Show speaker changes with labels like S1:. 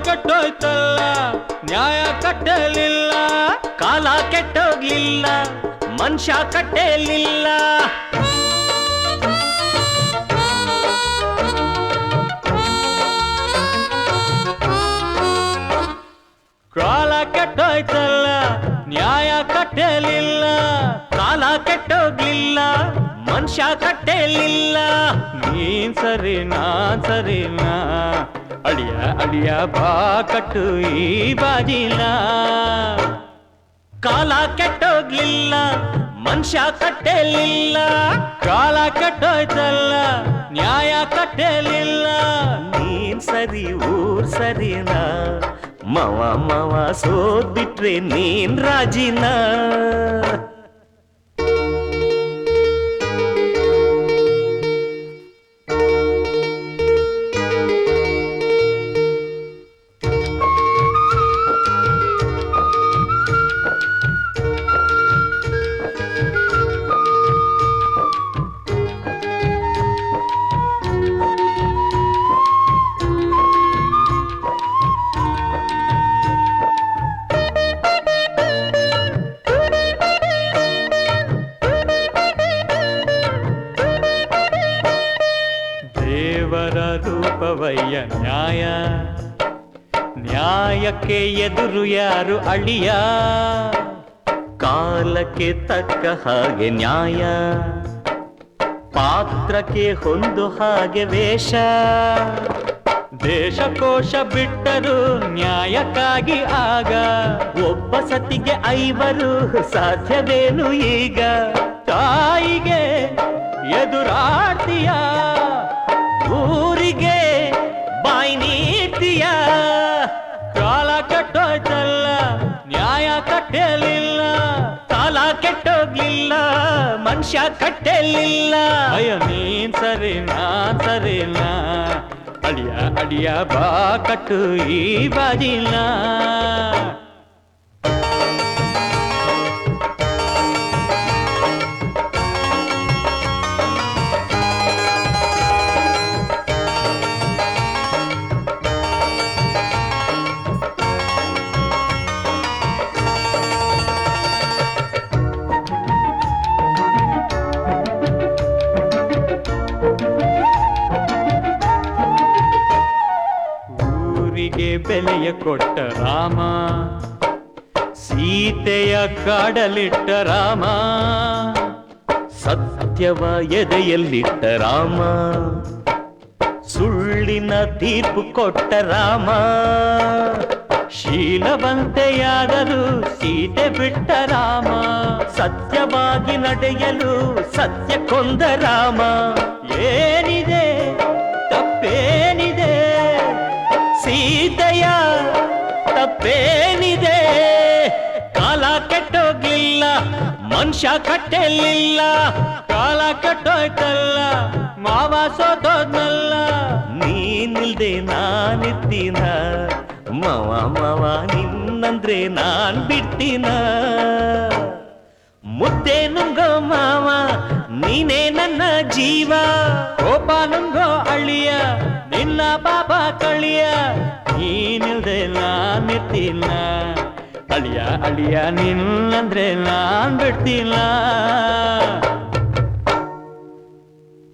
S1: ಕೆಟ್ಟೋಯ್ತಲ್ಲ ನ್ಯಾಯ ಕಟ್ಟಲಿಲ್ಲ ಕಾಲ ಕೆಟ್ಟೋಗ್ಲಿಲ್ಲ ಮನುಷ್ಯ ಕಟ್ಟಲಿಲ್ಲ ಕಾಲ ಕೆಟ್ಟೋಯ್ತಲ್ಲ ನ್ಯಾಯ ಕಟ್ಟಲಿಲ್ಲ ಕಾಲ ಕೆಟ್ಟೋಗ್ಲಿಲ್ಲ ಮನುಷ್ಯ ಕಟ್ಟಲಿಲ್ಲ ನೀನ್ ಸರಿ ನಾನ್ ಸರಿನಾ ಅಳಿಯ ಅಳಿಯ ಬಾ ಕಟ್ಟು ಈ ಬಾಜಿನ ಕಾಲ ಕೆಟ್ಟೋಗ್ಲಿಲ್ಲ ಮನುಷ್ಯ ಕಟ್ಟಲಿಲ್ಲ ಕಾಲ ಕೆಟ್ಟೋಯ್ತಲ್ಲ ನ್ಯಾಯ ಕಟ್ಟಲಿಲ್ಲ ನೀನ್ ಸರಿ ಊರ್ ಸರಿನಾ ಮವ ಮವ ಸೋದ್ಬಿಟ್ರೆ ನೀನ್ ರಾಜಿನ ದೇವರ ರೂಪವಯ್ಯ ನ್ಯಾಯ ನ್ಯಾಯಕ್ಕೆ ಎದುರು ಯಾರು ಅಳಿಯ ಕಾಲಕ್ಕೆ ತಕ್ಕ ಹಾಗೆ ನ್ಯಾಯ ಪಾತ್ರಕ್ಕೆ ಹೊಂದು ಹಾಗೆ ವೇಷ ದೇಶಕೋಶ ಬಿಟ್ಟರು ನ್ಯಾಯಕ್ಕಾಗಿ ಆಗ ಒಬ್ಬ ಸತಿಗೆ 5 ಸಾಧ್ಯವೇನು ಈಗ ತಾಯಿಗೆ ಎದುರಾಡ್ತೀಯ ಊರಿಗೆ ಬಾಯಿ ನೀಡ್ತೀಯ ಕಾಲ ಕೆಟ್ಟೋಯ್ತಲ್ಲ ನ್ಯಾಯ ಕಟ್ಟಲಿಲ್ಲ ಕಾಲ ಕೆಟ್ಟೋಗ್ಲಿಲ್ಲ ಮನುಷ್ಯ ಕಟ್ಟಲಿಲ್ಲ ಅಯ್ಯ ನೀನ್ ಸರಿ ನಾನ್ ಸರಿನಾ ಅಡಿಯ ಅಡಿಯ ಬಾ ಕಟ್ಟು ಈ ಬಾಜಿನ ಬೆಲೆಯ ಕೊಟ್ಟ ರಾಮ ಸೀತೆಯ ಕಾಡಲಿಟ್ಟ ರಾಮ ಸತ್ಯವ ಎದೆಯಲ್ಲಿಟ್ಟ ರಾಮ ಸುಳ್ಳಿನ ತೀರ್ಪು ಕೊಟ್ಟ ರಾಮ ಶೀಲವಂತೆಯಾದರೂ ಸೀತೆ ಬಿಟ್ಟ ರಾಮ ಸತ್ಯವಾಗಿ ನಡೆಯಲು ಸತ್ಯ ಕೊಂದ ರಾಮ ಏನಿದೆ ತಪ್ಪೇನಿದೆ ಸೀತೆಯ ತಪ್ಪೇನಿದೆ ಕಾಲ ಕೆಟ್ಟೋಗ್ಲಿಲ್ಲ ಮನುಷ್ಯ ಕಟ್ಟಲಿಲ್ಲ ಕಾಲ ಕೆಟ್ಟೋಯ್ತಲ್ಲ ಮಾವ ಸೋತೋದ್ನಲ್ಲ ನೀನಿಲ್ದೆ ನಾನಿದ್ದೀನ ಮವ ಮವ ನಿನ್ನಂದ್ರೆ ನಾನ್ ಬಿಡ್ತೀನ ಮುದ್ದೆ ನುಂಗೋ ಮಾವ ನೀನೇ ನನ್ನ ಜೀವ ಕೋಪ ನುಂಗೋ ಅಳಿಯ ನಿನ್ನ ಪಾಪ ಕಳಿಯ ನೀನಿಲ್ದೆ ನಾನಿರ್ತೀನ ಅಳಿಯ ಅಳಿಯ ನಿನ್ನಂದ್ರೆ ನಾನ್ ಬಿಡ್ತೀನ